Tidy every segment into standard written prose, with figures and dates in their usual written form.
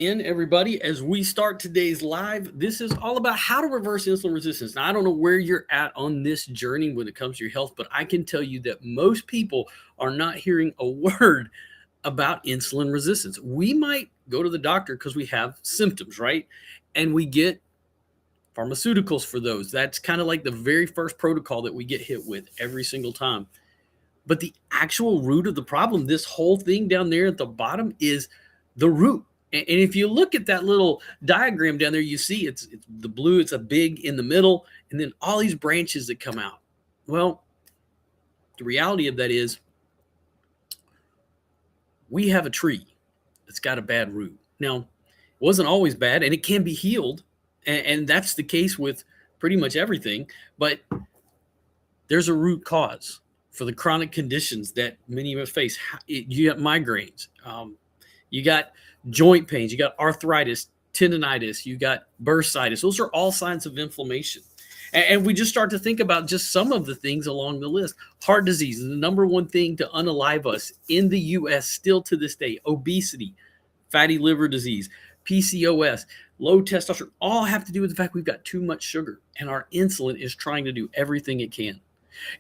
In everybody, as we start today's live, this is all about how to reverse insulin resistance. Now, I don't know where you're at on this journey when it comes to your health, but I can tell you that most people are not hearing a word about insulin resistance. We might go to the doctor because we have symptoms, right? And we get pharmaceuticals for those. That's kind of like the very first protocol that we get hit with every single time. But the actual root of the problem, this whole thing down there at the bottom, is the root. And if you look at that little diagram down there, you see it's the blue, it's a big in the middle, and then all these branches that come out. Well, the reality of that is we have a tree that's got a bad root. Now, it wasn't always bad, and it can be healed, and that's the case with pretty much everything, but there's a root cause for the chronic conditions that many of us face. You got migraines, you got joint pains, you got arthritis, tendonitis, you got bursitis. Those are all signs of inflammation. And we just start to think about just some of the things along the list. Heart disease is the number one thing to unalive us in the U.S. still to this day. Obesity, fatty liver disease, PCOS, low testosterone, all have to do with the fact we've got too much sugar, and our insulin is trying to do everything it can.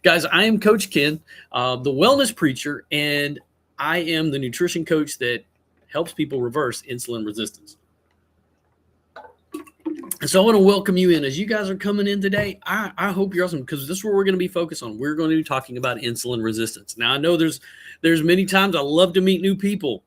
Guys, I am Coach Ken, the wellness preacher, and I am the nutrition coach that helps people reverse insulin resistance. And so I want to welcome you in. As you guys are coming in today, I hope you're awesome, because this is what we're going to be focused on. We're going to be talking about insulin resistance. Now, I know there's many times I love to meet new people.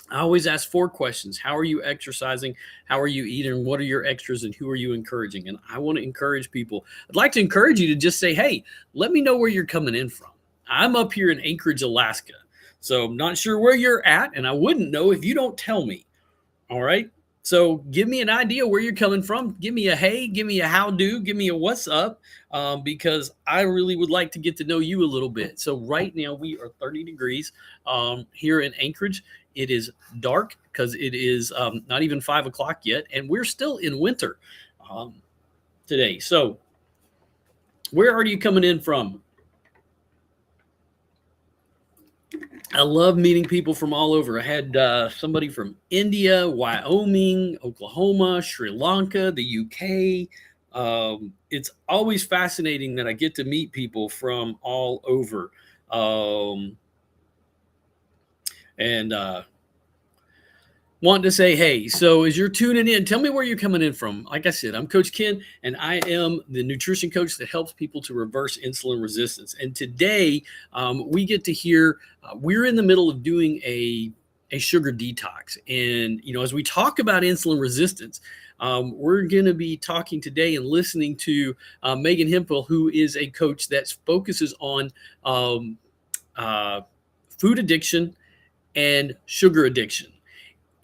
I always ask 4 questions. How are you exercising? How are you eating? What are your extras? And who are you encouraging? And I want to encourage people. I'd like to encourage you to just say, hey, let me know where you're coming in from. I'm up here in Anchorage, Alaska. So I'm not sure where you're at, and I wouldn't know if you don't tell me. All right? So give me an idea where you're coming from. Give me a hey, give me a how do, give me a what's up, because I really would like to get to know you a little bit. So right now we are 30 degrees here in Anchorage. It is dark because it is not even 5 o'clock yet, and we're still in winter today. So where are you coming in from? I love meeting people from all over. I had somebody from India, Wyoming, Oklahoma, Sri Lanka, the UK. It's always fascinating that I get to meet people from all over. Want to say, hey, so as you're tuning in, tell me where you're coming in from. Like I said, I'm Coach Ken, and I am the nutrition coach that helps people to reverse insulin resistance. And today we get to hear, we're in the middle of doing a sugar detox. And, you know, as we talk about insulin resistance, we're going to be talking today and listening to Megan Hempel, who is a coach that focuses on food addiction and sugar addiction.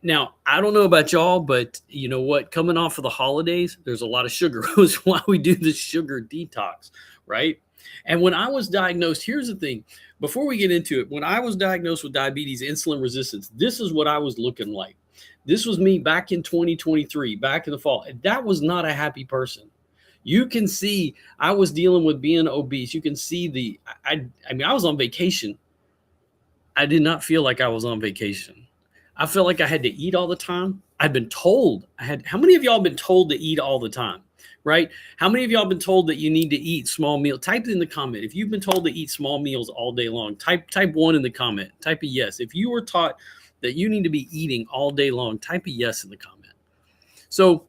Now, I don't know about y'all, but you know what? Coming off of the holidays, there's a lot of sugar. That's why we do the sugar detox, right? And when I was diagnosed, here's the thing. Before we get into it, when I was diagnosed with diabetes, insulin resistance, this is what I was looking like. This was me back in 2023, back in the fall. And that was not a happy person. You can see I was dealing with being obese. You can see I mean, I was on vacation. I did not feel like I was on vacation. I felt like I had to eat all the time. I'd been told how many of y'all been told to eat all the time, right? How many of y'all been told that you need to eat small meals? Type it in the comment. If you've been told to eat small meals all day long, type 1 in the comment. Type a yes. If you were taught that you need to be eating all day long, type a yes in the comment. So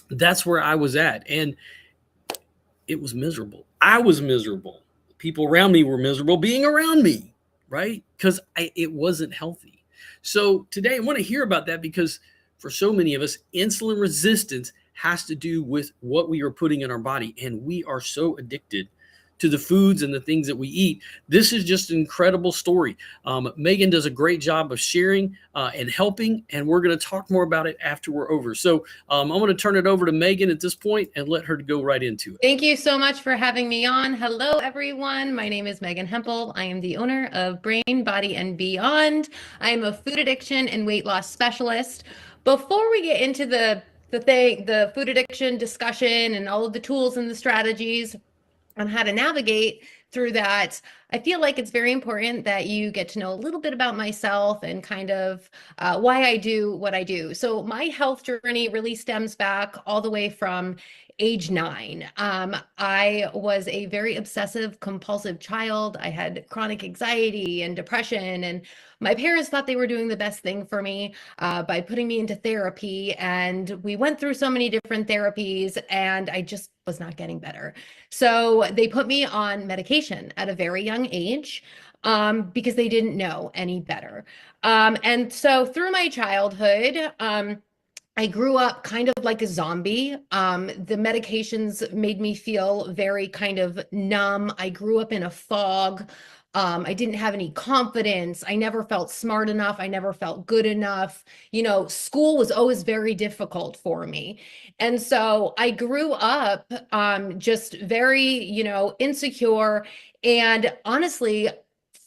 that's where I was at. And it was miserable. I was miserable. People around me were miserable being around me, right? Because it wasn't healthy. So today I want to hear about that, because for so many of us, insulin resistance has to do with what we are putting in our body. And we are so addicted to the foods and the things that we eat. This is just an incredible story. Megan does a great job of sharing and helping, and we're going to talk more about it after we're over. So I'm going to turn it over to Megan at this point and let her go right into it. Thank you so much for having me on. Hello, everyone. My name is Megan Hempel. I am the owner of Brain, Body, and Beyond. I am a food addiction and weight loss specialist. Before we get into the food addiction discussion and all of the tools and the strategies on how to navigate through that, I feel like it's very important that you get to know a little bit about myself and kind of why I do what I do. So, my health journey really stems back all the way from age 9. I was a very obsessive compulsive child. I had chronic anxiety and depression, and my parents thought they were doing the best thing for me by putting me into therapy. And we went through so many different therapies, and I just was not getting better. So they put me on medication at a very young age because they didn't know any better. And so through my childhood, I grew up kind of like a zombie. The medications made me feel very kind of numb. I grew up in a fog. I didn't have any confidence. I never felt smart enough. I never felt good enough. School was always very difficult for me. And so I grew up just very, insecure. And honestly,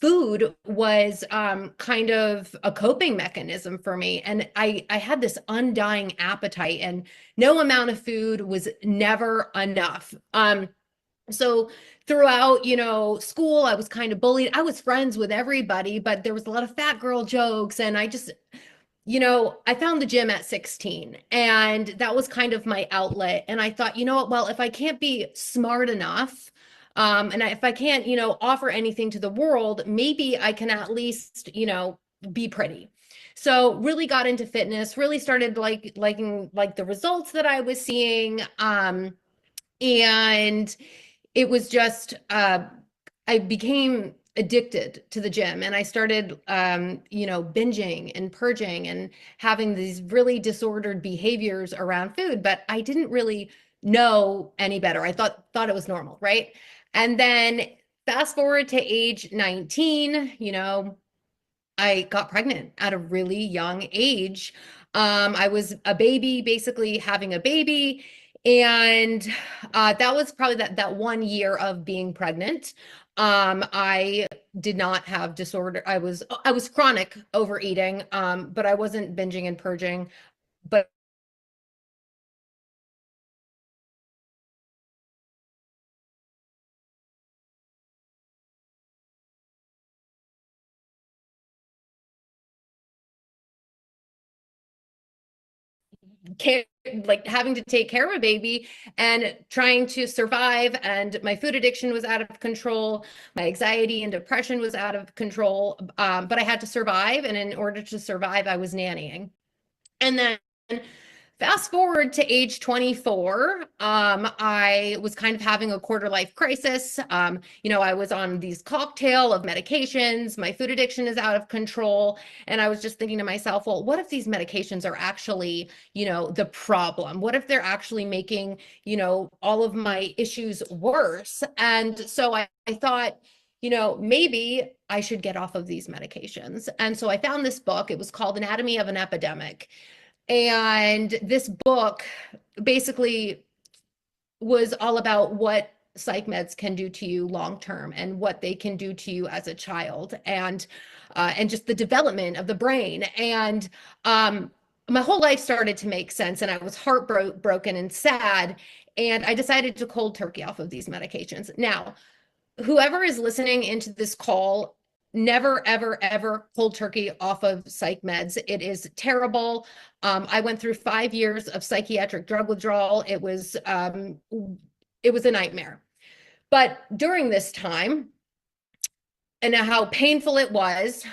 food was kind of a coping mechanism for me. And I had this undying appetite, and no amount of food was never enough. So throughout, school, I was kind of bullied. I was friends with everybody, but there was a lot of fat girl jokes. And I found the gym at 16, and that was kind of my outlet. And I thought, you know what, well, if I can't be smart enough, if I can't, offer anything to the world, maybe I can at least, be pretty. So really got into fitness, really started liking like the results that I was seeing. And it was just I became addicted to the gym, and I started binging and purging and having these really disordered behaviors around food, but I didn't really know any better. I thought it was normal, right? And then fast forward to age 19, I got pregnant at a really young age. I was a baby, basically having a baby. And that was probably that 1 year of being pregnant. I did not have disorder. I was chronic overeating, but I wasn't binging and purging. But care, like having to take care of a baby and trying to survive, and my food addiction was out of control, my anxiety and depression was out of control, but I had to survive, and in order to survive I was nannying. And then fast forward to age 24, I was kind of having a quarter life crisis. I was on these cocktail of medications. My food addiction is out of control. And I was just thinking to myself, well, what if these medications are actually, the problem? What if they're actually making, all of my issues worse? And so I thought, maybe I should get off of these medications. And so I found this book. It was called Anatomy of an Epidemic. And this book basically was all about what psych meds can do to you long term and what they can do to you as a child, and just the development of the brain. And my whole life started to make sense, and I was heartbroken and sad. And I decided to cold turkey off of these medications. Now, whoever is listening into this call, never, ever, ever cold turkey off of psych meds. It is terrible. I went through 5 years of psychiatric drug withdrawal. It was a nightmare. But during this time, and how painful it was,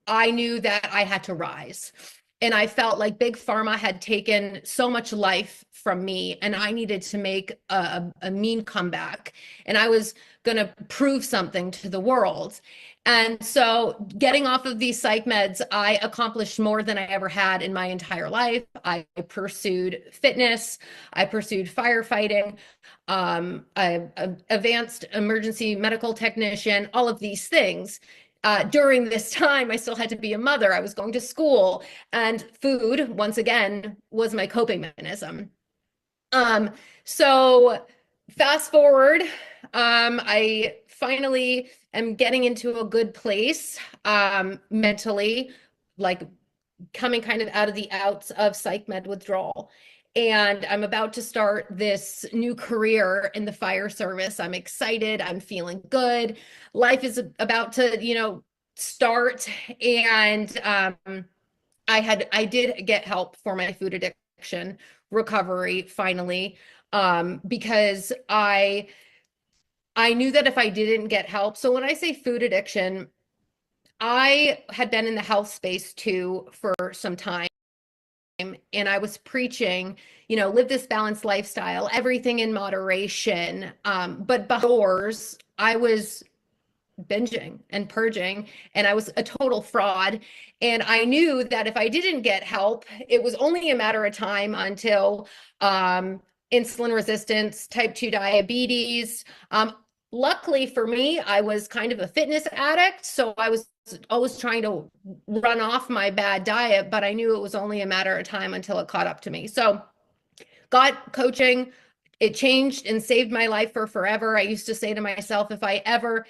I knew that I had to rise. And I felt like Big Pharma had taken so much life from me, and I needed to make a mean comeback. And I was going to prove something to the world. And so, getting off of these psych meds, I accomplished more than I ever had in my entire life. I pursued fitness, I pursued firefighting, I advanced emergency medical technician, all of these things. During this time, I still had to be a mother. I was going to school, and food, once again, was my coping mechanism. So fast forward, I finally am getting into a good place, mentally, like coming kind of out of the outs of psych med withdrawal. and I'm about to start this new career in the fire service. I'm excited. I'm feeling good. Life is about to, start. And I did get help for my food addiction recovery finally, because I knew that if I didn't get help. So when I say food addiction, I had been in the health space too for some time, and I was preaching, live this balanced lifestyle, everything in moderation. But doors, I was binging and purging, and I was a total fraud. And I knew that if I didn't get help, it was only a matter of time until insulin resistance, type 2 diabetes. Luckily for me, I was kind of a fitness addict, so I was always trying to run off my bad diet, but I knew it was only a matter of time until it caught up to me. So got coaching. It changed and saved my life for forever. I used to say to myself, if I ever,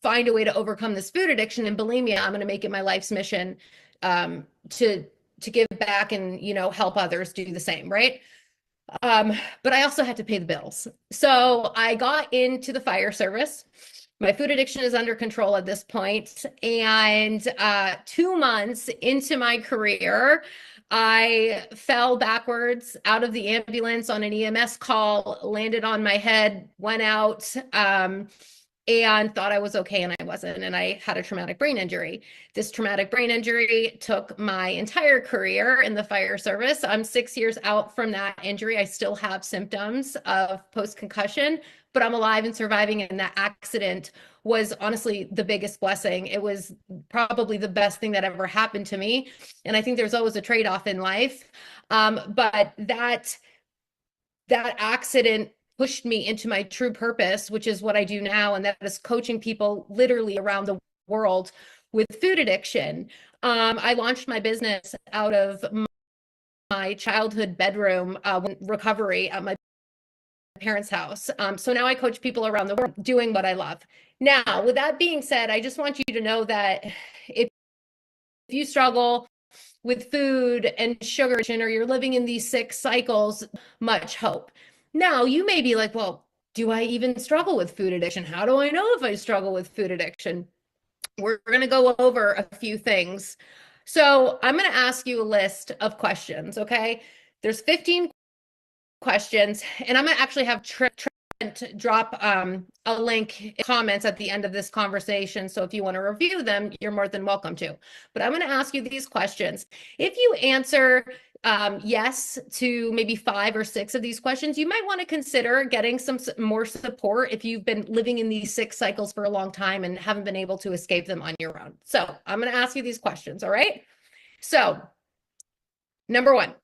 find a way to overcome this food addiction and bulimia, I'm going to make it my life's mission, to give back and, help others do the same, right? But I also had to pay the bills. So I got into the fire service. My food addiction is under control at this point. And 2 months into my career, I fell backwards out of the ambulance on an EMS call, landed on my head, went out, and thought I was okay, and I wasn't. And I had a traumatic brain injury. This traumatic brain injury took my entire career in the fire service. I'm 6 years out from that injury. I still have symptoms of post-concussion, but I'm alive and surviving. And that accident was honestly the biggest blessing. It was probably the best thing that ever happened to me. And I think there's always a trade-off in life. But that accident pushed me into my true purpose, which is what I do now. And that is coaching people literally around the world with food addiction. I launched my business out of my childhood bedroom recovery at my parents' house. So now I coach people around the world doing what I love. Now, with that being said, I just want you to know that if you struggle with food and sugar addiction, or you're living in these sick cycles, much hope. Now, you may be like, well, do I even struggle with food addiction? How do I know if I struggle with food addiction? We're going to go over a few things. So I'm going to ask you a list of questions, okay? There's 15 questions, and I'm going to actually have Trent drop a link in comments at the end of this conversation. So if you want to review them, you're more than welcome to. But I'm going to ask you these questions. If you answer yes to maybe 5 or 6 of these questions, you might want to consider getting some more support if you've been living in these sick cycles for a long time and haven't been able to escape them on your own. So I'm going to ask you these questions, all right? So number 1,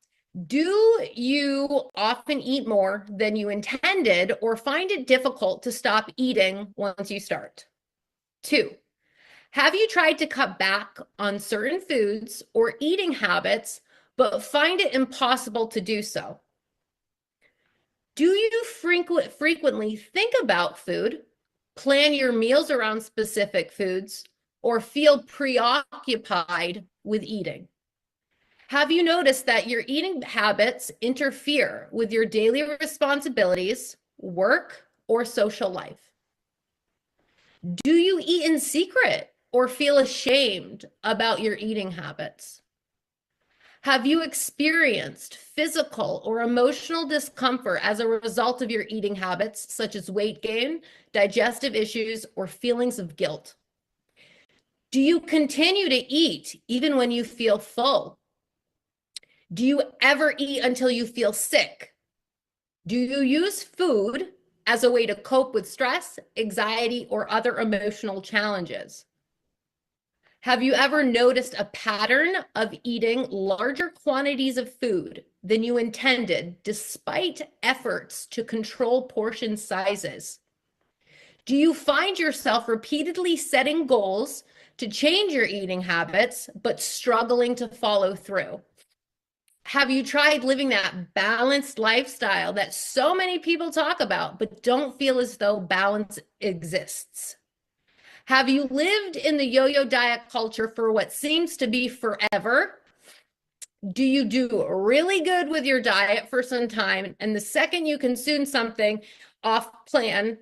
do you often eat more than you intended or find it difficult to stop eating once you start? 2, have you tried to cut back on certain foods or eating habits, but find it impossible to do so? Do you frequently think about food, plan your meals around specific foods, or feel preoccupied with eating? Have you noticed that your eating habits interfere with your daily responsibilities, work, or social life? Do you eat in secret or feel ashamed about your eating habits? Have you experienced physical or emotional discomfort as a result of your eating habits, such as weight gain, digestive issues, or feelings of guilt? Do you continue to eat even when you feel full? Do you ever eat until you feel sick? Do you use food as a way to cope with stress, anxiety, or other emotional challenges? Have you ever noticed a pattern of eating larger quantities of food than you intended despite efforts to control portion sizes? Do you find yourself repeatedly setting goals to change your eating habits, but struggling to follow through? Have you tried living that balanced lifestyle that so many people talk about, but don't feel as though balance exists? Have you lived in the yo-yo diet culture for what seems to be forever, do you do really good with your diet for some time, and the second you consume something off plan,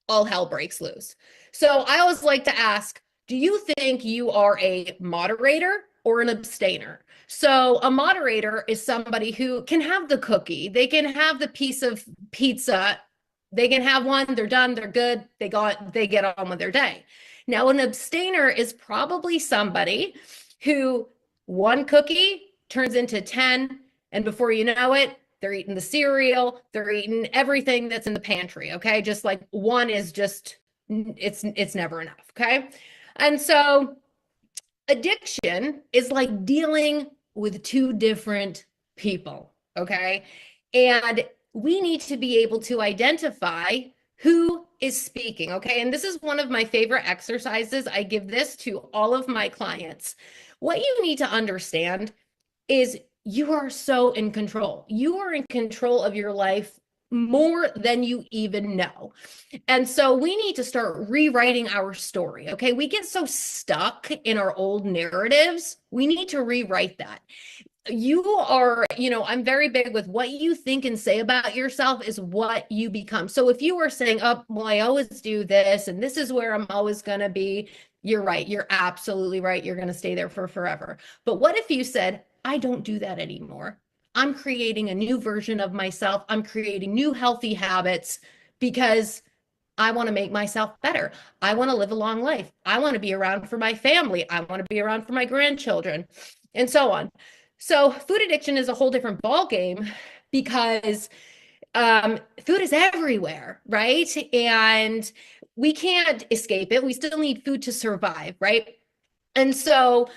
all hell breaks loose. So I always like to ask, do you think you are a moderator or an abstainer? So a moderator is somebody who can have the cookie, they can have the piece of pizza, they can have one, they're done, they're good, they get on with their day. Now, an abstainer is probably somebody who one cookie turns into 10, and before you know it, they're eating the cereal, they're eating everything that's in the pantry, okay? Just like one is just, it's never enough, okay? And so addiction is like dealing with two different people, okay? And we need to be able to identify who is speaking, okay? And this is one of my favorite exercises. I give this to all of my clients. What you need to understand is you are so in control. You are in control of your life more than you even know. And so we need to start rewriting our story. Okay. We get so stuck in our old narratives. We need to rewrite that. You are, I'm very big with what you think and say about yourself is what you become. So if you are saying, oh, well, I always do this, and this is where I'm always going to be, you're right. You're absolutely right. You're going to stay there for forever. But what if you said, I don't do that anymore? I'm creating a new version of myself. I'm creating new healthy habits because I want to make myself better. I want to live a long life. I want to be around for my family. I want to be around for my grandchildren, and so on. So food addiction is a whole different ballgame because food is everywhere, right? And we can't escape it. We still need food to survive, right? And so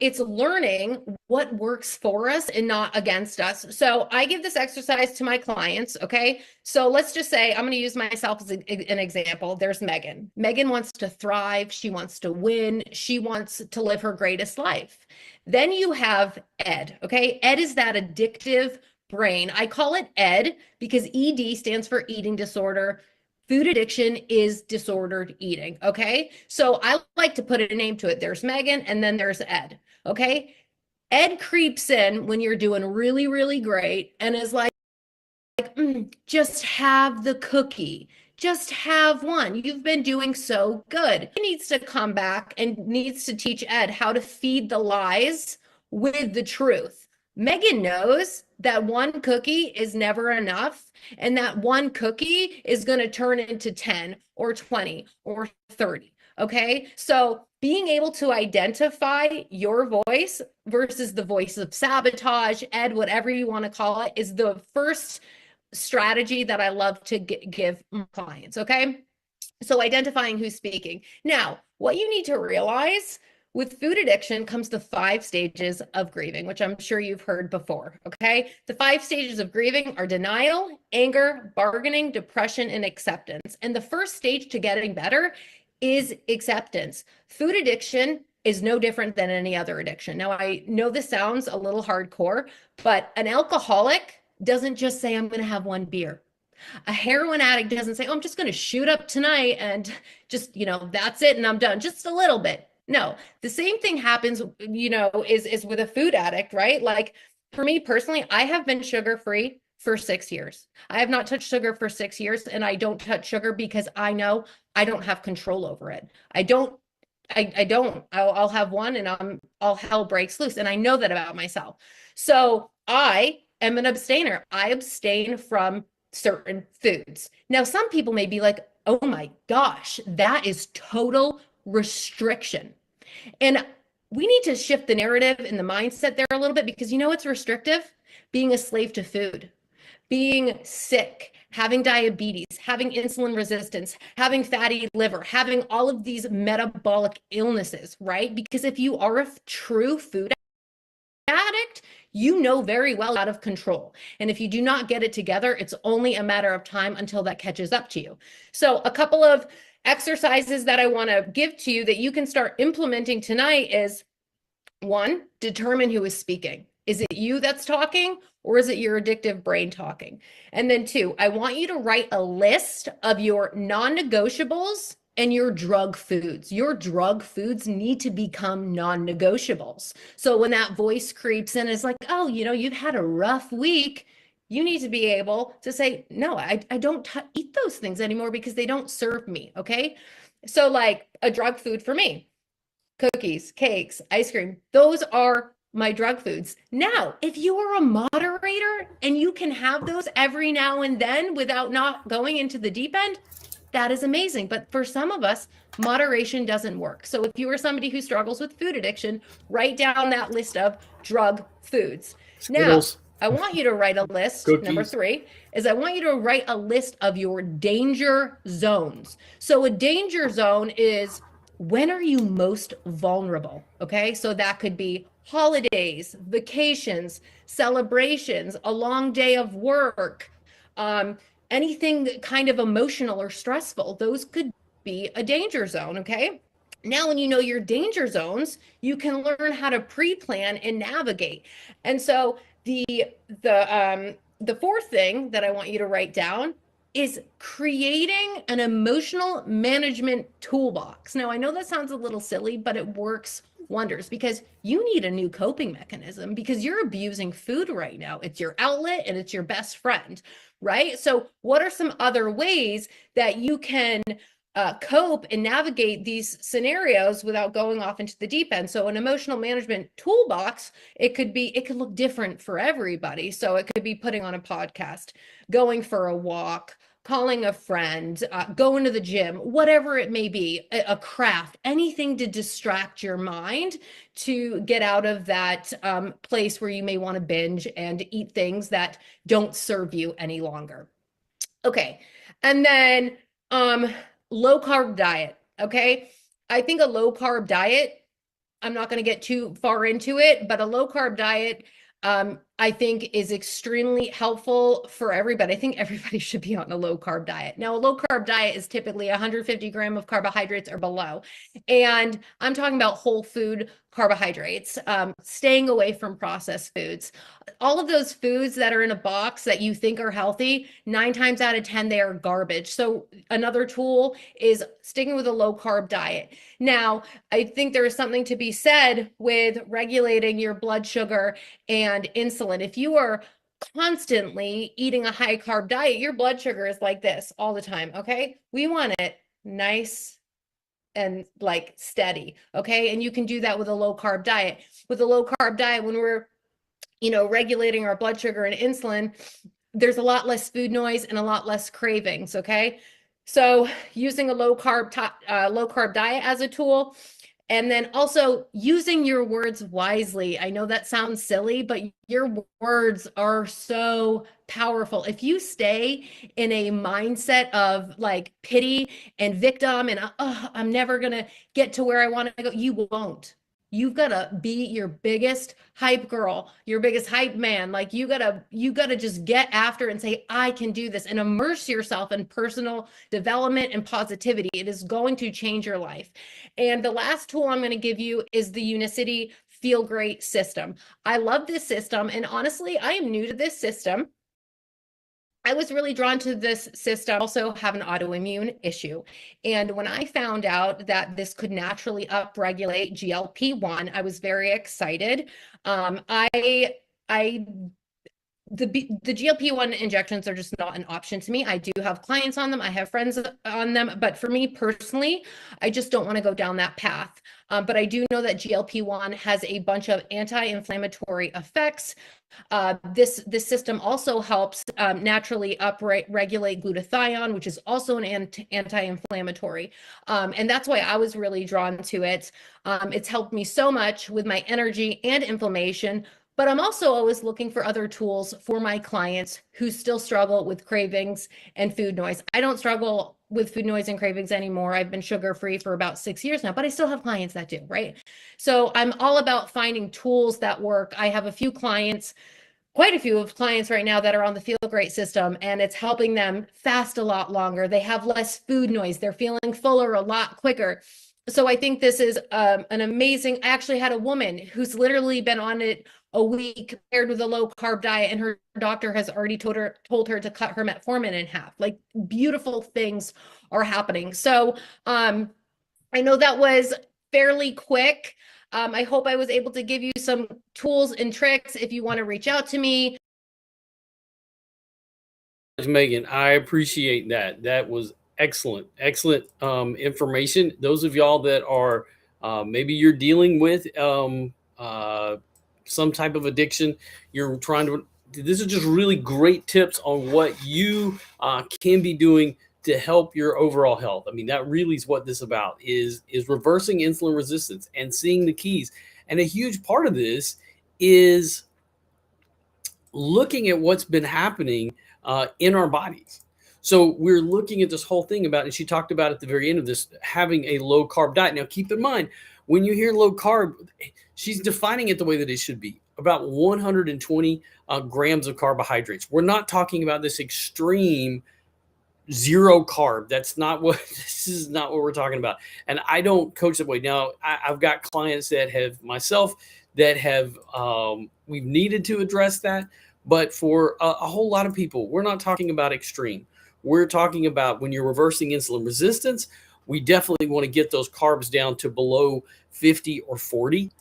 it's learning what works for us and not against us. So I give this exercise to my clients. Okay. So let's just say I'm going to use myself as an example. There's Megan. Megan wants to thrive. She wants to win. She wants to live her greatest life. Then you have Ed. Okay. Ed is that addictive brain. I call it Ed because ED stands for eating disorder. Food addiction is disordered eating. Okay. So I like to put a name to it. There's Megan and then there's Ed. Okay. Ed creeps in when you're doing really, really great and is like, just have the cookie. Just have one. You've been doing so good. He needs to come back and needs to teach Ed how to feed the lies with the truth. Megan knows that one cookie is never enough, and that one cookie is going to turn into 10 or 20 or 30. Okay. So being able to identify your voice versus the voice of sabotage, Ed, whatever you want to call it, is the first strategy that I love to give my clients. Okay. So identifying who's speaking. Now, what you need to realize with food addiction comes the 5 stages of grieving, which I'm sure you've heard before. Okay. The 5 stages of grieving are denial, anger, bargaining, depression, and acceptance. And the first stage to getting better is acceptance. Food addiction is no different than any other addiction. Now, I know this sounds a little hardcore, but an alcoholic doesn't just say, I'm going to have one beer. A heroin addict doesn't say, oh, I'm just going to shoot up tonight and just, that's it and I'm done. Just a little bit. No, the same thing happens, is with a food addict, right? Like for me personally, I have been sugar-free for 6 years. I have not touched sugar for 6 years, and I don't touch sugar because I know I don't have control over it. I don't. I'll have one and all hell breaks loose. And I know that about myself. So I am an abstainer. I abstain from certain foods. Now, some people may be like, oh my gosh, that is total restriction. And we need to shift the narrative and the mindset there a little bit because it's restrictive? Being a slave to food, being sick, having diabetes, having insulin resistance, having fatty liver, having all of these metabolic illnesses, right? Because if you are a true food addict, you know very well out of control. And if you do not get it together, it's only a matter of time until that catches up to you. So a couple of exercises that I want to give to you that you can start implementing tonight is 1, determine who is speaking. Is it you that's talking or is it your addictive brain talking? And then 2, I want you to write a list of your non-negotiables and your drug foods. Your drug foods need to become non-negotiables. So when that voice creeps in, it's like, oh, you've had a rough week. You need to be able to say, no, I don't eat those things anymore because they don't serve me. Okay. So like a drug food for me, cookies, cakes, ice cream, those are my drug foods. Now, if you are a moderator and you can have those every now and then without not going into the deep end, that is amazing. But for some of us, moderation doesn't work. So if you are somebody who struggles with food addiction, write down that list of drug foods. Skittles. Now, I want you to write a list. Cookies. Number 3 is I want you to write a list of your danger zones. So a danger zone is, when are you most vulnerable? Okay, so that could be holidays, vacations, celebrations, a long day of work, anything kind of emotional or stressful. Those could be a danger zone. Okay. Now, when you know your danger zones, you can learn how to pre-plan and navigate. And so the fourth thing that I want you to write down is creating an emotional management toolbox. Now, I know that sounds a little silly, but it works wonders because you need a new coping mechanism because you're abusing food right now. It's your outlet and it's your best friend, right? So what are some other ways that you can cope and navigate these scenarios without going off into the deep end? So an emotional management toolbox, it could look different for everybody. So it could be putting on a podcast, going for a walk, calling a friend, going to the gym, whatever it may be, a craft, anything to distract your mind to get out of that place where you may want to binge and eat things that don't serve you any longer. Okay. And then low carb diet. Okay. I think a low carb diet, I'm not going to get too far into it, but a low carb diet, I think is extremely helpful for everybody. I think everybody should be on a low carb diet. Now, a low carb diet is typically 150 grams of carbohydrates or below. And I'm talking about whole food carbohydrates, staying away from processed foods. All of those foods that are in a box that you think are healthy, 9 times out of 10, they are garbage. So another tool is sticking with a low carb diet. Now, I think there is something to be said with regulating your blood sugar and insulin. If you are constantly eating a high carb diet, your blood sugar is like this all the time. Okay. We want it nice and like steady. Okay. And you can do that with a low carb diet. With a low carb diet, when we're, regulating our blood sugar and insulin, there's a lot less food noise and a lot less cravings. Okay. So using a low carb diet as a tool, and then also using your words wisely. I know that sounds silly, but your words are so powerful. If you stay in a mindset of like pity and victim and I'm never going to get to where I want to go, you won't. You've got to be your biggest hype girl, your biggest hype man. Like you gotta just get after and say, I can do this, and immerse yourself in personal development and positivity. It is going to change your life. And the last tool I'm going to give you is the Unicity Feel Great system. I love this system. And honestly, I am new to this system. I was really drawn to this system. I also have an autoimmune issue. And when I found out that this could naturally upregulate GLP-1, I was very excited. The GLP-1 injections are just not an option to me. I do have clients on them. I have friends on them. But for me personally, I just don't want to go down that path. But I do know that GLP-1 has a bunch of anti-inflammatory effects. This system also helps naturally regulate glutathione, which is also an anti-inflammatory. And that's why I was really drawn to it. It's helped me so much with my energy and inflammation. But I'm also always looking for other tools for my clients who still struggle with cravings and food noise. I don't struggle with food noise and cravings anymore. I've been sugar-free for about 6 years now, but I still have clients that do, right? So I'm all about finding tools that work. I have quite a few of clients right now that are on the Feel Great system, and it's helping them fast a lot longer. They have less food noise. They're feeling fuller a lot quicker. So I think this is an amazing. I actually had a woman who's literally been on it a week paired with a low carb diet, and her doctor has already told her to cut her metformin in half. Like, beautiful things are happening. So I know that was fairly quick. I hope I was able to give you some tools and tricks if you want to reach out to me. Megan, I appreciate that. That was excellent, excellent information. Those of y'all that are maybe you're dealing with some type of addiction, you're trying to. This is just really great tips on what you can be doing to help your overall health. I mean, that really is what this is about is reversing insulin resistance and seeing the keys. And a huge part of this is looking at what's been happening in our bodies. So we're looking at this whole thing about, and she talked about at the very end of this, having a low carb diet. Now, keep in mind, when you hear low carb, she's defining it the way that it should be, about 120 grams of carbohydrates. We're not talking about this extreme zero carb. That's not what, this is not what we're talking about. And I don't coach that way. Now, I've got clients that have, myself, that have, we've needed to address that. But for a whole lot of people, we're not talking about extreme. We're talking about when you're reversing insulin resistance, we definitely want to get those carbs down to below 50 or 40.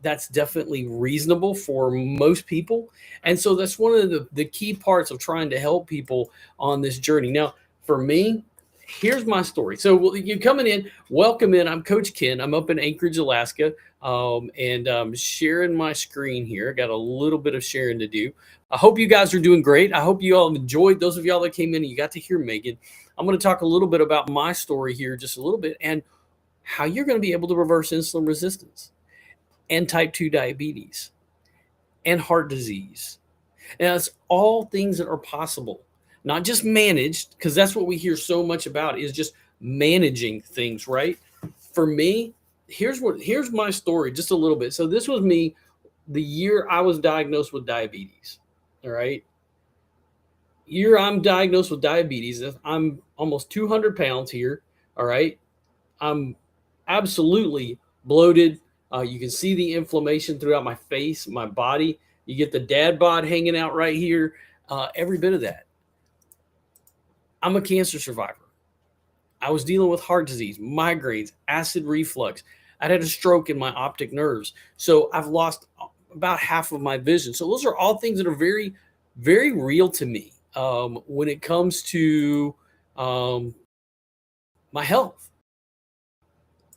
That's definitely reasonable for most people. And so that's one of the key parts of trying to help people on this journey. Now, for me, here's my story. So you coming in, welcome in. I'm Coach Ken. I'm up in Anchorage, Alaska, and I'm sharing my screen here. I got a little bit of sharing to do. I hope you guys are doing great. I hope you all enjoyed. Those of y'all that came in and you got to hear Megan. I'm going to talk a little bit about my story here, just a little bit, and how you're going to be able to reverse insulin resistance and type 2 diabetes and heart disease. And that's all things that are possible. Not just managed, because that's what we hear so much about is just managing things, right? For me, here's my story just a little bit. So this was me the year I was diagnosed with diabetes. All right. Year I'm diagnosed with diabetes. I'm almost 200 pounds here. All right. I'm absolutely bloated. You can see the inflammation throughout my face, my body. You get the dad bod hanging out right here. Every bit of that. I'm a cancer survivor. I was dealing with heart disease, migraines, acid reflux. I had a stroke in my optic nerves. So I've lost about half of my vision. So those are all things that are very, very real to me when it comes to my health.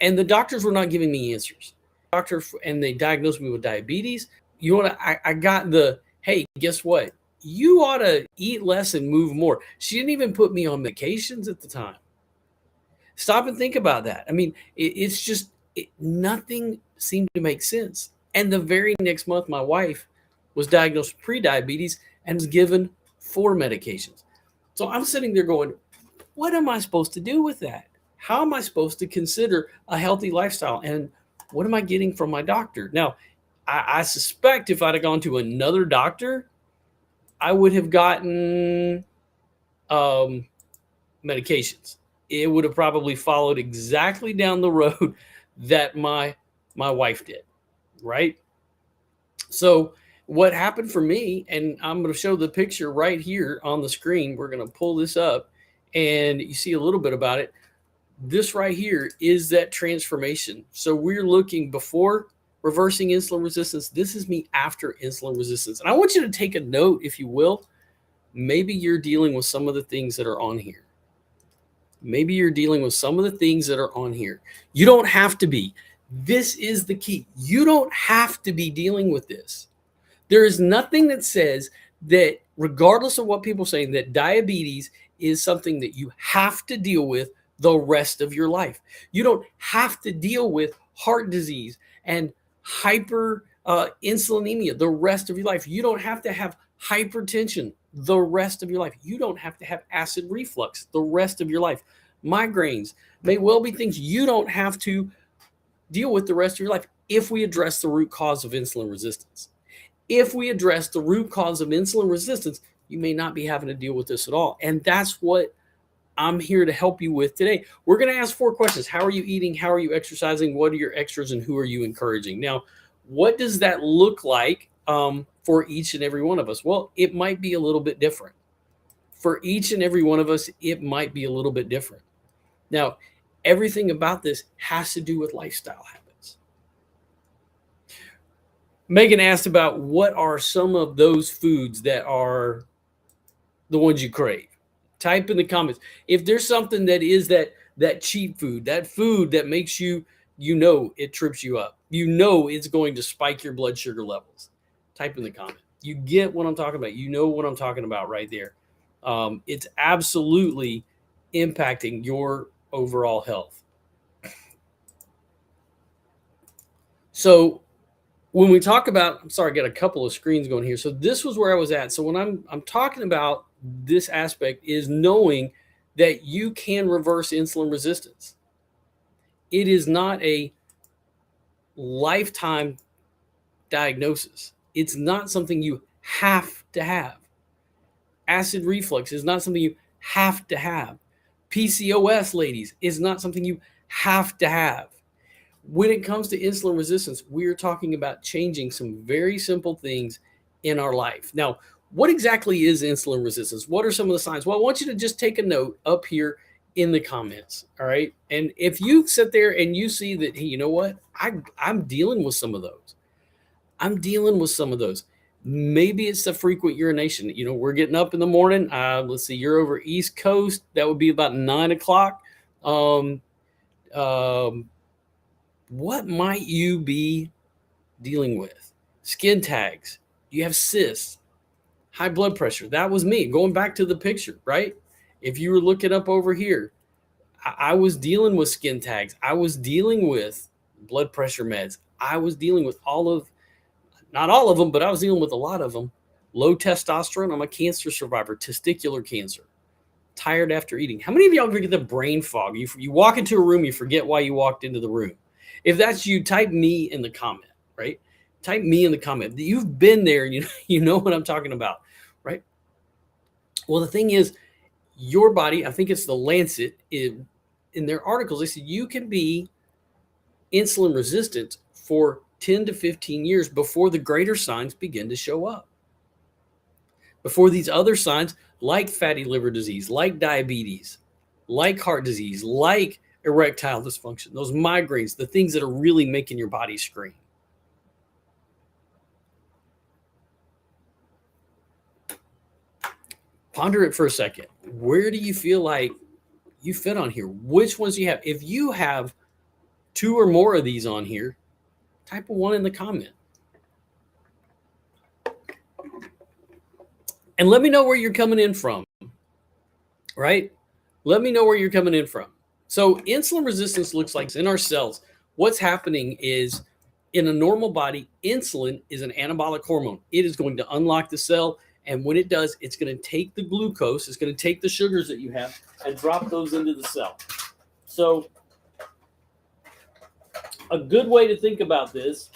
And the doctors were not giving me answers. And they diagnosed me with diabetes. I got the, hey, guess what? You ought to eat less and move more. She didn't even put me on medications at the time. Stop and think about that. I mean, it's just nothing seemed to make sense. And the very next month, my wife was diagnosed with prediabetes and was given 4 medications. So I'm sitting there going, what am I supposed to do with that? How am I supposed to consider a healthy lifestyle? And what am I getting from my doctor? Now, I suspect if I'd have gone to another doctor, I would have gotten medications. It would have probably followed exactly down the road that my wife did, right? So what happened for me, and I'm going to show the picture right here on the screen. We're going to pull this up, and you see a little bit about it. This right here is that transformation. So we're looking before reversing insulin resistance. This is me after insulin resistance. And I want you to take a note, if you will. Maybe you're dealing with some of the things that are on here. Maybe you're dealing with some of the things that are on here. You don't have to be. This is the key. You don't have to be dealing with this. There is nothing that says that, regardless of what people are saying, that diabetes is something that you have to deal with the rest of your life. You don't have to deal with heart disease and hyperinsulinemia the rest of your life. You don't have to have hypertension the rest of your life. You don't have to have acid reflux the rest of your life. Migraines may well be things you don't have to deal with the rest of your life if we address the root cause of insulin resistance. If we address the root cause of insulin resistance, you may not be having to deal with this at all. And that's what I'm here to help you with today. We're going to ask 4 questions. How are you eating? How are you exercising? What are your extras? And who are you encouraging? Now, What does that look like for each and every one of us? Well, it might be a little bit different. For each and every one of us, it might be a little bit different. Now, everything about this has to do with lifestyle habits. Megan asked about what are some of those foods that are the ones you crave. Type in the comments. If there's something that is that cheap food, that food that makes you, it trips you up. It's going to spike your blood sugar levels. Type in the comment. You get what I'm talking about. You know what I'm talking about right there. It's absolutely impacting your overall health. So when we talk about, I'm sorry, I got a couple of screens going here. So this was where I was at. So when I'm talking about this aspect is knowing that you can reverse insulin resistance. It is not a lifetime diagnosis. It's not something you have to have. Acid reflux is not something you have to have. PCOS, ladies, is not something you have to have. When it comes to insulin resistance, we're talking about changing some very simple things in our life. Now, what exactly is insulin resistance? What are some of the signs? Well, I want you to just take a note up here in the comments. All right. And if you sit there and you see that, hey, you know what? I'm dealing with some of those. Maybe it's the frequent urination. We're getting up in the morning. Let's see, you're over East Coast. That would be about 9 o'clock. What might you be dealing with? Skin tags. You have cysts, high blood pressure. That was me going back to the picture, right? If you were looking up over here, I was dealing with skin tags. I was dealing with blood pressure meds. I was dealing with not all of them, but I was dealing with a lot of them. Low testosterone. I'm a cancer survivor, testicular cancer. Tired after eating. How many of y'all get the brain fog? You walk into a room, you forget why you walked into the room. If that's you, type me in the comment, right? Type me in the comment. You've been there and you know what I'm talking about, right? Well, the thing is, your body, I think it's the Lancet, in their articles, they said you can be insulin resistant for 10 to 15 years before the greater signs begin to show up. Before these other signs like fatty liver disease, like diabetes, like heart disease, like erectile dysfunction, those migraines, the things that are really making your body scream. Ponder it for a second. Where do you feel like you fit on here? Which ones do you have? If you have 2 or more of these on here, type a 1 in the comment. And let me know where you're coming in from, right? Let me know where you're coming in from. So insulin resistance looks like in our cells. What's happening is in a normal body, insulin is an anabolic hormone. It is going to unlock the cell. And when it does, it's going to take the glucose, it's going to take the sugars that you have and drop those into the cell. So a good way to think about this,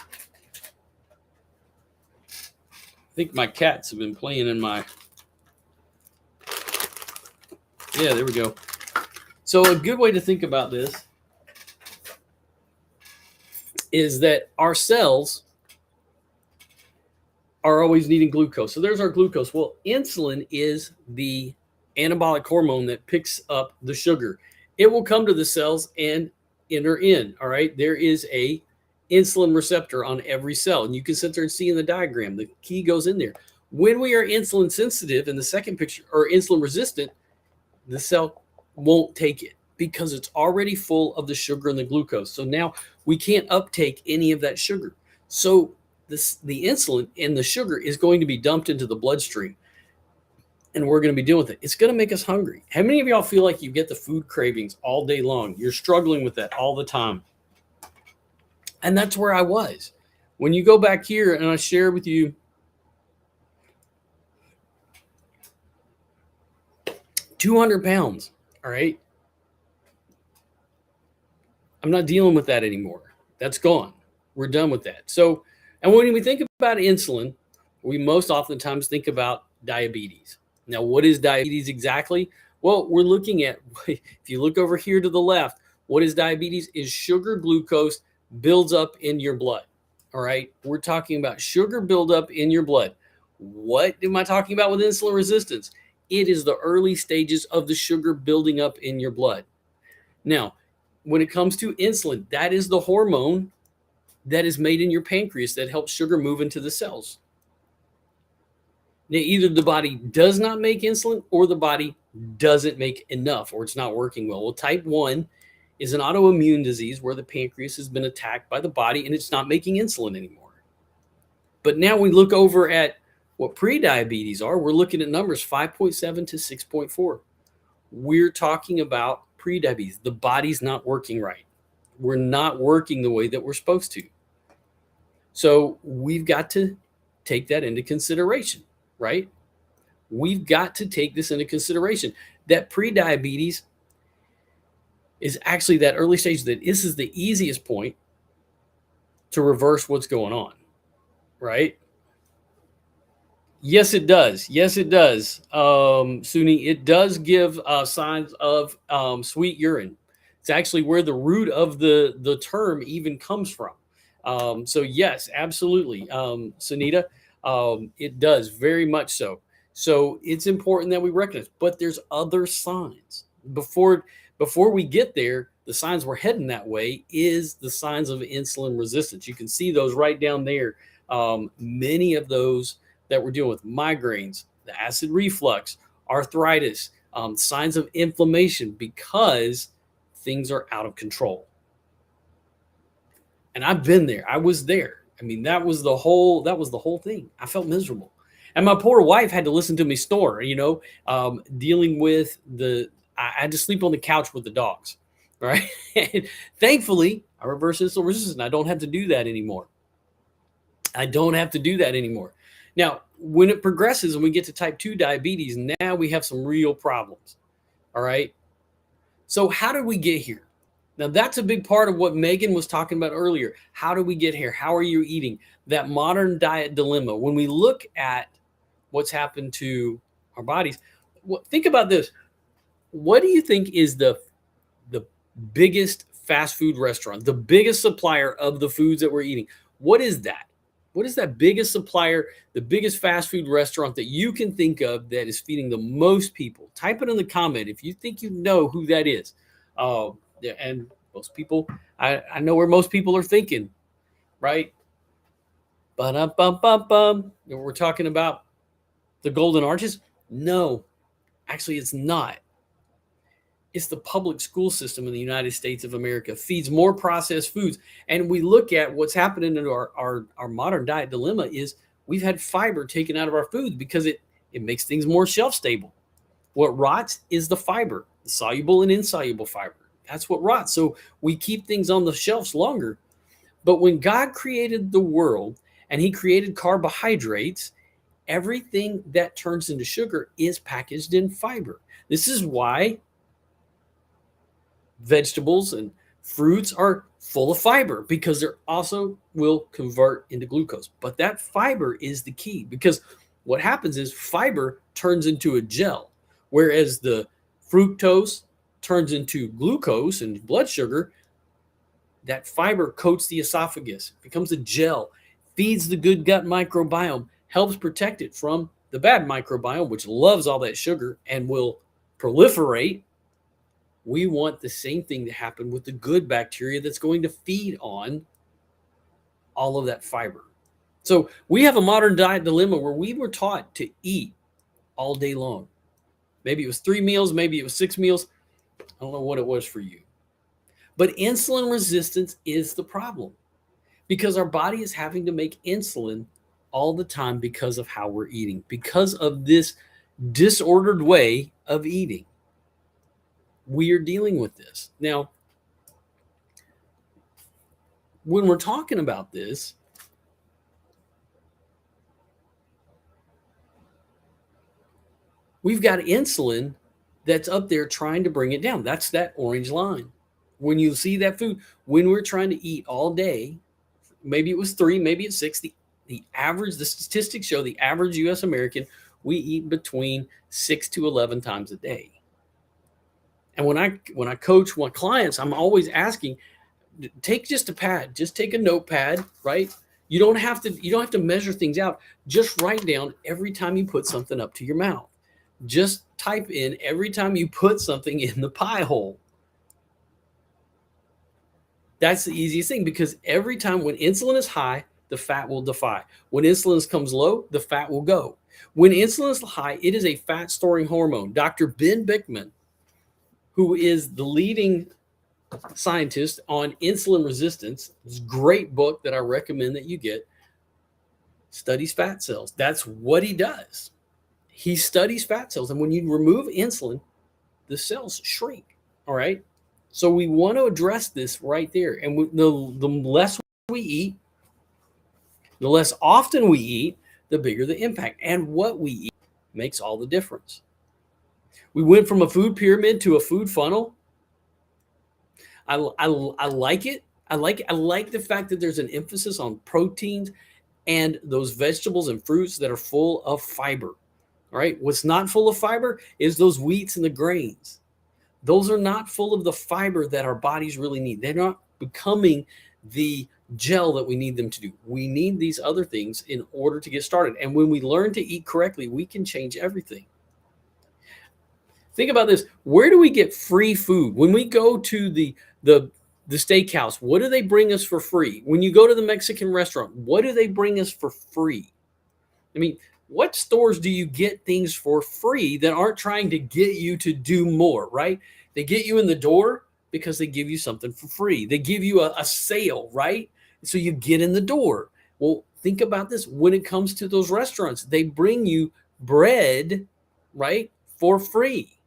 I think my cats have been playing in my, yeah, there we go. So a good way to think about this is that our cells are always needing glucose. So there's our glucose. Well, insulin is the anabolic hormone that picks up the sugar. It will come to the cells and enter in. All right. There is a insulin receptor on every cell. And you can sit there and see in the diagram, the key goes in there. When we are insulin sensitive in the second picture, or insulin resistant, the cell won't take it because it's already full of the sugar and the glucose. So now we can't uptake any of that sugar. So the insulin and the sugar is going to be dumped into the bloodstream, and we're going to be dealing with it. It's going to make us hungry. How many of y'all feel like you get the food cravings all day long? You're struggling with that all the time. And that's where I was. When you go back here and I share with you 200 pounds, all right? I'm not dealing with that anymore. That's gone. We're done with that. So, and when we think about insulin, we most oftentimes think about diabetes. Now, what is diabetes exactly? Well, we're looking at, if you look over here to the left, what is diabetes? Is sugar glucose builds up in your blood. All right. We're talking about sugar buildup in your blood. What am I talking about with insulin resistance? It is the early stages of the sugar building up in your blood. Now, when it comes to insulin, that is the hormone that is made in your pancreas that helps sugar move into the cells. Now, either the body does not make insulin or the body doesn't make enough or it's not working well. Well, type 1 is an autoimmune disease where the pancreas has been attacked by the body and it's not making insulin anymore. But now we look over at what prediabetes are. We're looking at numbers 5.7 to 6.4. We're talking about prediabetes. The body's not working right. We're not working the way that we're supposed to. So we've got to take that into consideration, right? We've got to take this into consideration. That prediabetes is actually that early stage, that this is the easiest point to reverse what's going on, right? Yes, it does. Yes, it does. Suni, it does give signs of sweet urine. It's actually where the root of the term even comes from. So yes, absolutely, Sunita, it does very much so. So it's important that we recognize, but there's other signs before we get there. The signs we're heading that way is the signs of insulin resistance. You can see those right down there. Many of those that we're dealing with: migraines, the acid reflux, arthritis, signs of inflammation because things are out of control. And I've been there. I was there. I mean, that was the whole thing. I felt miserable. And my poor wife had to listen to me snore, dealing with I had to sleep on the couch with the dogs, right? Thankfully, I reversed insulin resistance and I don't have to do that anymore. Now, when it progresses and we get to type 2 diabetes, now we have some real problems. All right. So how did we get here? Now, that's a big part of what Megan was talking about earlier. How do we get here? How are you eating? That modern diet dilemma. When we look at what's happened to our bodies, think about this. What do you think is the biggest fast food restaurant, the biggest supplier of the foods that we're eating? What is that? What is that biggest supplier, the biggest fast food restaurant that you can think of that is feeding the most people? Type it in the comment if you think you know who that is. And most people, I know where most people are thinking, right? We're talking about the Golden Arches. No, actually, it's not. It's the public school system in the United States of America feeds more processed foods. And we look at what's happening in our modern diet dilemma is we've had fiber taken out of our food because it makes things more shelf stable. What rots is the fiber, the soluble and insoluble fiber. That's what rots. So we keep things on the shelves longer. But when God created the world and he created carbohydrates, everything that turns into sugar is packaged in fiber. This is why vegetables and fruits are full of fiber, because they also will convert into glucose. But that fiber is the key, because what happens is fiber turns into a gel, whereas the fructose turns into glucose and blood sugar. That fiber coats the esophagus, becomes a gel, feeds the good gut microbiome, helps protect it from the bad microbiome, which loves all that sugar and will proliferate. We want the same thing to happen with the good bacteria that's going to feed on all of that fiber. So we have a modern diet dilemma where we were taught to eat all day long. Maybe it was 3 meals, maybe it was 6 meals. I don't know what it was for you. But insulin resistance is the problem, because our body is having to make insulin all the time because of how we're eating, because of this disordered way of eating. We are dealing with this. Now, when we're talking about this, we've got insulin that's up there trying to bring it down. That's that orange line. When you see that food, when we're trying to eat all day, maybe it was 3, maybe it's 6, the average, the statistics show the average US American, we eat between 6 to 11 times a day. And when I coach my clients, I'm always asking, take just a pad, just take a notepad, right? You don't have to measure things out. Just write down every time you put something up to your mouth. Just type in every time you put something in the pie hole. That's the easiest thing, because every time when insulin is high, the fat will defy. When insulin comes low, the fat will go. When insulin is high, it is a fat storing hormone. Dr. Ben Bickman, who is the leading scientist on insulin resistance, this great book that I recommend that you get, studies fat cells. That's what he does. He studies fat cells. And when you remove insulin, the cells shrink. All right. So we want to address this right there. And the less we eat, the less often we eat, the bigger the impact. And what we eat makes all the difference. We went from a food pyramid to a food funnel. I like it. I like the fact that there's an emphasis on proteins and those vegetables and fruits that are full of fiber. All right. What's not full of fiber is those wheats and the grains. Those are not full of the fiber that our bodies really need. They're not becoming the gel that we need them to do. We need these other things in order to get started. And when we learn to eat correctly, we can change everything. Think about this. Where do we get free food? When we go to the steakhouse, what do they bring us for free? When you go to the Mexican restaurant, what do they bring us for free? I mean, what stores do you get things for free that aren't trying to get you to do more, right? They get you in the door because they give you something for free. They give you a sale, right? So you get in the door. Well, think about this. When it comes to those restaurants, they bring you bread, right, for free.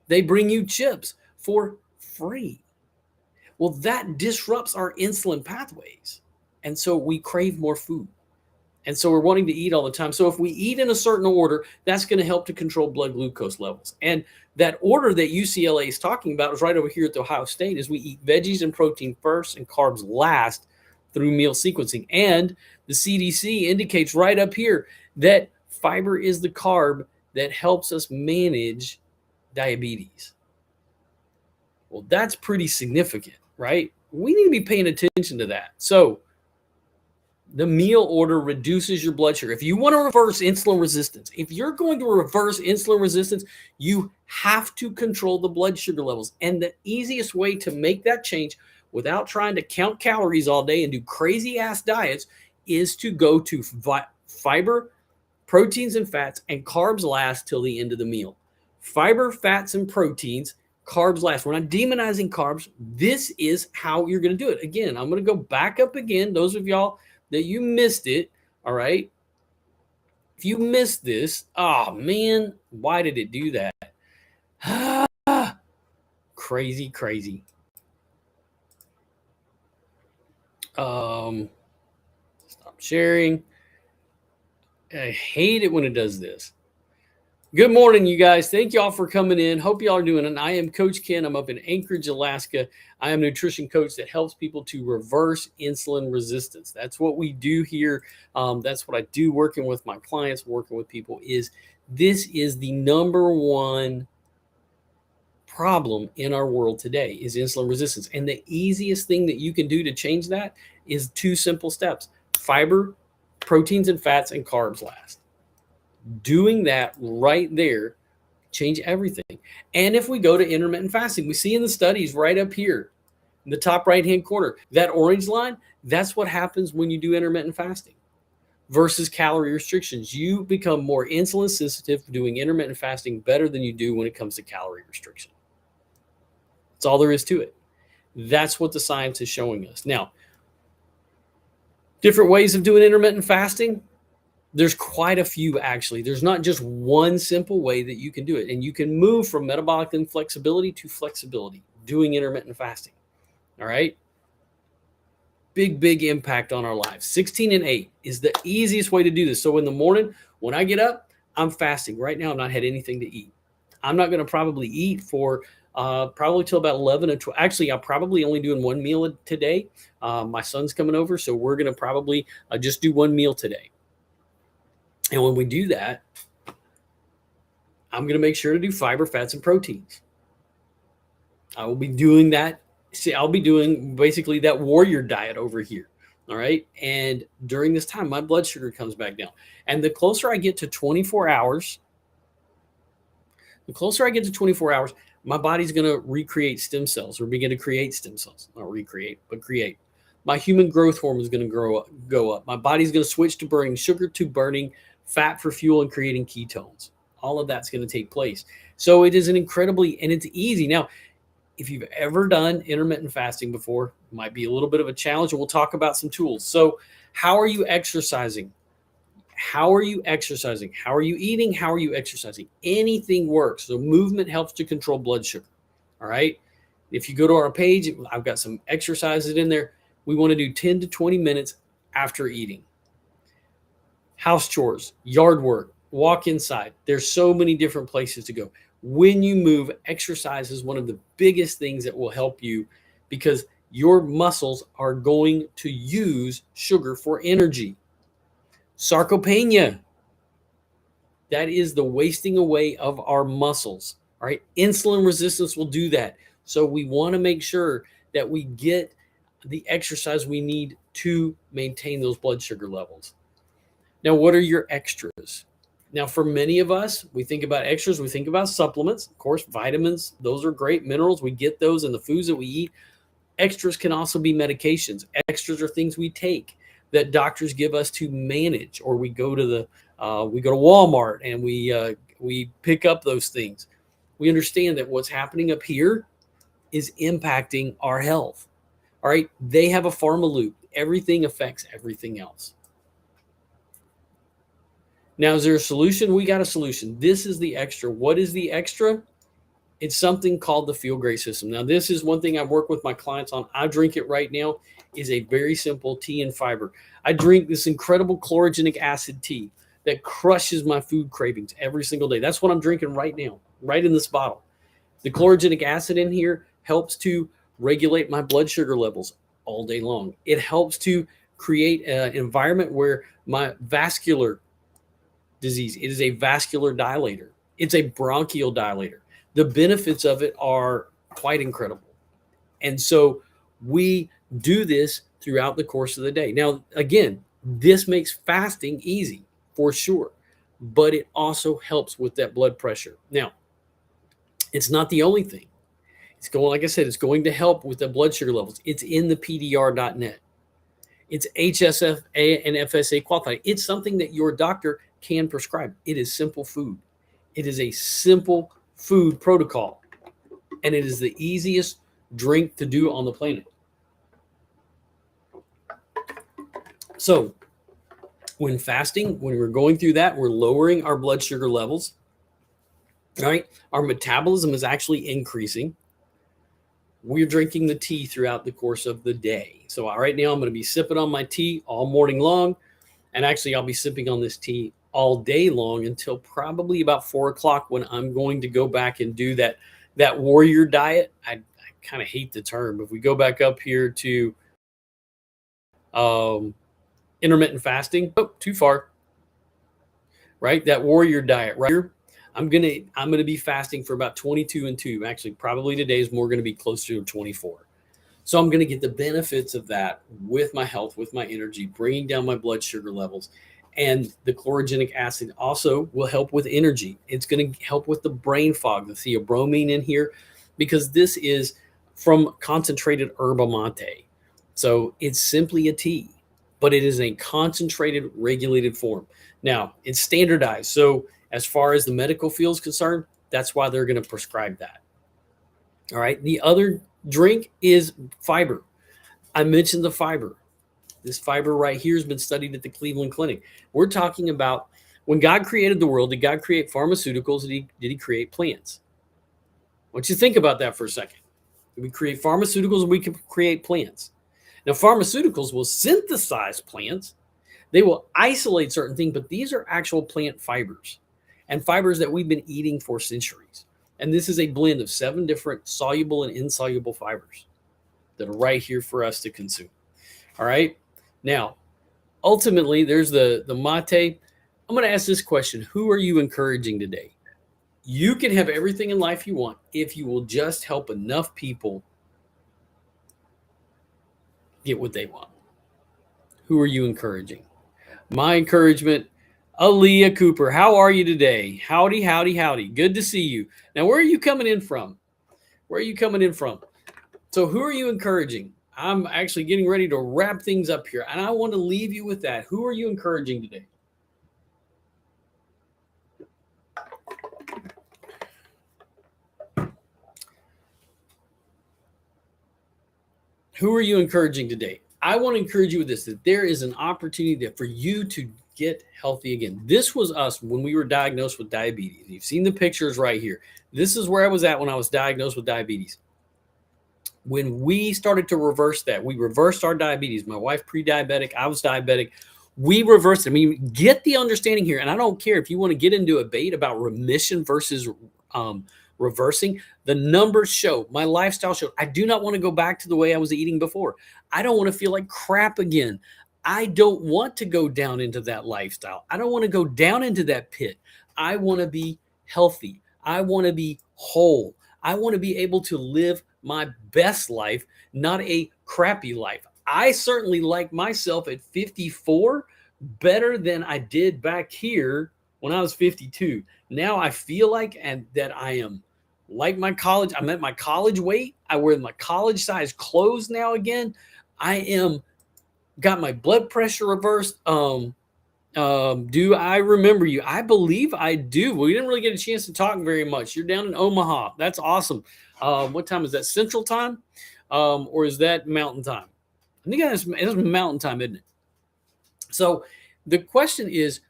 They bring you chips for free. Well, that disrupts our insulin pathways. And so we crave more food. And so we're wanting to eat all the time. So if we eat in a certain order, that's going to help to control blood glucose levels. And that order that UCLA is talking about is right over here at the Ohio State, is we eat veggies and protein first and carbs last through meal sequencing. And the CDC indicates right up here that fiber is the carb that helps us manage diabetes. Well, that's pretty significant, right? We need to be paying attention to that. So the meal order reduces your blood sugar. If you want to reverse insulin resistance, if you're going to reverse insulin resistance, you have to control the blood sugar levels. And the easiest way to make that change without trying to count calories all day and do crazy ass diets is to go to fiber, proteins and fats, and carbs last till the end of the meal. Fiber, fats, and proteins, carbs last. We're not demonizing carbs. This is how you're going to do it. Again, I'm going to go back up again. Those of y'all that you missed it, all right? If you missed this, oh man, why did it do that? Crazy. Stop sharing. I hate it when it does this. Good morning, you guys. Thank y'all for coming in. Hope y'all are doing it. I am Coach Ken. I'm up in Anchorage, Alaska. I am a nutrition coach that helps people to reverse insulin resistance. That's what we do here. That's what I do working with my clients, working with people. This is the number one problem in our world today is insulin resistance. And the easiest thing that you can do to change that is 2 simple steps: fiber, proteins and fats, and carbs last. Doing that right there change everything. And if we go to intermittent fasting, we see in the studies right up here in the top right hand corner, that orange line, that's what happens when you do intermittent fasting versus calorie restrictions. You become more insulin sensitive doing intermittent fasting better than you do when it comes to calorie restriction. That's all there is to it. That's what the science is showing us. Now, different ways of doing intermittent fasting. There's quite a few, actually. There's not just one simple way that you can do it. And you can move from metabolic inflexibility to flexibility doing intermittent fasting. All right. Big impact on our lives. 16 and 8 is the easiest way to do this. So in the morning, when I get up, I'm fasting. Right now, I've not had anything to eat. I'm not going to probably eat for probably till about 11 or 12. Actually, I'm probably only doing one meal today. My son's coming over, so we're going to probably just do one meal today. And when we do that, I'm going to make sure to do fiber, fats, and proteins. I will be doing that. See, I'll be doing basically that warrior diet over here. All right. And during this time, my blood sugar comes back down. And the closer I get to 24 hours, my body's going to recreate stem cells or begin to create stem cells. Not recreate, but create. My human growth hormone is going to go up. My body's going to switch to burning sugar to burning fat for fuel and creating ketones. All of that's going to take place. So it is an incredibly, and it's easy. Now, if you've ever done intermittent fasting before, it might be a little bit of a challenge, and we'll talk about some tools. So how are you exercising? How are you exercising? How are you eating? How are you exercising? Anything works. So movement helps to control blood sugar. All right. If you go to our page, I've got some exercises in there. We want to do 10 to 20 minutes after eating. House chores, yard work, walk inside. There's so many different places to go. When you move, exercise is one of the biggest things that will help you because your muscles are going to use sugar for energy. Sarcopenia, that is the wasting away of our muscles. All right. Insulin resistance will do that. So we want to make sure that we get the exercise we need to maintain those blood sugar levels. Now, what are your extras? Now, for many of us, we think about extras, we think about supplements. Of course, vitamins, those are great. Minerals, we get those in the foods that we eat. Extras can also be medications. Extras are things we take that doctors give us to manage, or we go to Walmart and we pick up those things. We understand that what's happening up here is impacting our health. All right, they have a pharma loop. Everything affects everything else. Now, is there a solution? We got a solution. This is the extra. What is the extra? It's something called the Feel Great system. Now, this is one thing I work with my clients on. I drink it right now. Is a very simple tea and fiber. I drink this incredible chlorogenic acid tea that crushes my food cravings every single day. That's what I'm drinking right now, right in this bottle. The chlorogenic acid in here helps to regulate my blood sugar levels all day long. It helps to create an environment where my vascular disease, it is a vascular dilator. It's a bronchial dilator. The benefits of it are quite incredible. And so we do this throughout the course of the day. Now, again, this makes fasting easy for sure, but it also helps with that blood pressure. Now, it's not the only thing. It's going, like I said, it's going to help with the blood sugar levels. It's in the PDR.net. It's HSFA and FSA qualified. It's something that your doctor can prescribe. It is simple food. It is a simple food protocol, and it is the easiest drink to do on the planet. So when fasting, when we're going through that, we're lowering our blood sugar levels. All right. Our metabolism is actually increasing. We're drinking the tea throughout the course of the day. So right now I'm going to be sipping on my tea all morning long. And actually I'll be sipping on this tea all day long until probably about 4 o'clock when I'm going to go back and do that warrior diet. I kind of hate the term. If we go back up here to intermittent fasting, too far, right? That warrior diet right here. I'm gonna be fasting for about 22 and 2. Actually, probably today is more going to be closer to 24. So I'm going to get the benefits of that with my health, with my energy, bringing down my blood sugar levels. And the chlorogenic acid also will help with energy. It's going to help with the brain fog, the theobromine in here, because this is from concentrated yerba mate. So it's simply a tea, but it is a concentrated, regulated form. Now, it's standardized. So as far as the medical field is concerned, that's why they're going to prescribe that. All right. The other drink is fiber. I mentioned the fiber. This fiber right here has been studied at the Cleveland Clinic. We're talking about when God created the world, did God create pharmaceuticals? Did he create plants? I want you to think about that for a second. Did we create pharmaceuticals, or we can create plants? Now, pharmaceuticals will synthesize plants. They will isolate certain things, but these are actual plant fibers and fibers that we've been eating for centuries. And this is a blend of 7 different soluble and insoluble fibers that are right here for us to consume. All right. Now, ultimately, there's the mate. I'm going to ask this question. Who are you encouraging today? You can have everything in life you want if you will just help enough people get what they want. Who are you encouraging? My encouragement, Aaliyah Cooper, how are you today? Howdy, howdy, howdy. Good to see you. Now, where are you coming in from? Where are you coming in from? So, who are you encouraging? I'm actually getting ready to wrap things up here, and I want to leave you with that. Who are you encouraging today? Who are you encouraging today? I want to encourage you with this, that there is an opportunity for you to get healthy again. This was us when we were diagnosed with diabetes. You've seen the pictures right here. This is where I was at when I was diagnosed with diabetes. When we started to reverse that, we reversed our diabetes. My wife pre-diabetic, I was diabetic. We reversed it. I mean, get the understanding here. And I don't care if you want to get into a debate about remission versus reversing. The numbers show, my lifestyle showed, I do not want to go back to the way I was eating before. I don't want to feel like crap again. I don't want to go down into that lifestyle. I don't want to go down into that pit. I want to be healthy. I want to be whole. I want to be able to live my best life, not a crappy life. I certainly like myself at 54 better than I did back here when I was 52. Now I feel like that I am like my college. I'm at my college weight. I wear my college size clothes now again. I am got my blood pressure reversed. Do I remember you? I believe I do. We didn't really get a chance to talk very much. You're down in Omaha. That's awesome. What time is that? Central time? Or is that mountain time? I think it's mountain time, isn't it? So the question is,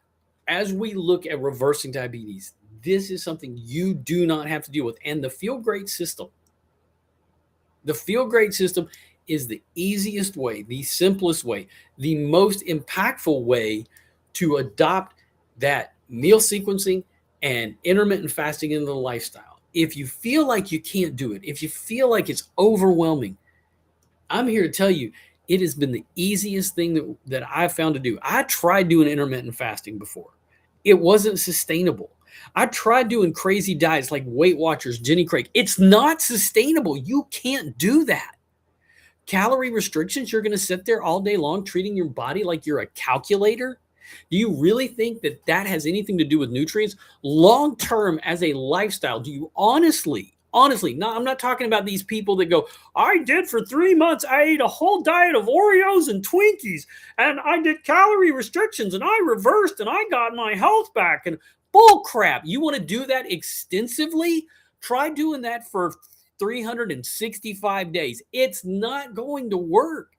as we look at reversing diabetes, this is something you do not have to deal with. And the Feel Great system, is the easiest way, the simplest way, the most impactful way to adopt that meal sequencing and intermittent fasting into the lifestyle. If you feel like you can't do it, if you feel like it's overwhelming, I'm here to tell you, it has been the easiest thing that I've found to do. I tried doing intermittent fasting before. It wasn't sustainable. I tried doing crazy diets like Weight Watchers, Jenny Craig. It's not sustainable. You can't do that. Calorie restrictions, you're going to sit there all day long treating your body like you're a calculator? Do you really think that that has anything to do with nutrients? Long term, as a lifestyle, do you honestly, no, I'm not talking about these people that go, I did for 3 months, I ate a whole diet of Oreos and Twinkies, and I did calorie restrictions, and I reversed, and I got my health back, and bull crap. You want to do that extensively? Try doing that for 365 days. It's not going to work.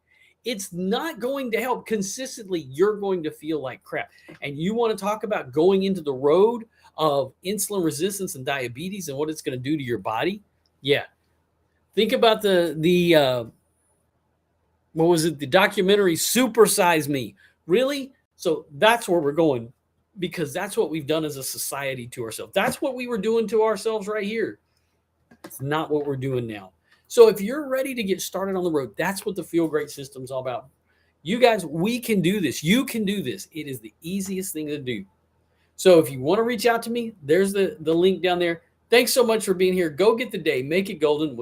It's not going to help. Consistently, you're going to feel like crap. And you want to talk about going into the road of insulin resistance and diabetes and what it's going to do to your body? Yeah. Think about the what was it? The documentary Super Size Me. Really? So that's where we're going, because that's what we've done as a society to ourselves. That's what we were doing to ourselves right here. It's not what we're doing now. So if you're ready to get started on the road, that's what the Feel Great system is all about. You guys, we can do this. You can do this. It is the easiest thing to do. So if you want to reach out to me, there's the link down there. Thanks so much for being here. Go get the day. Make it golden.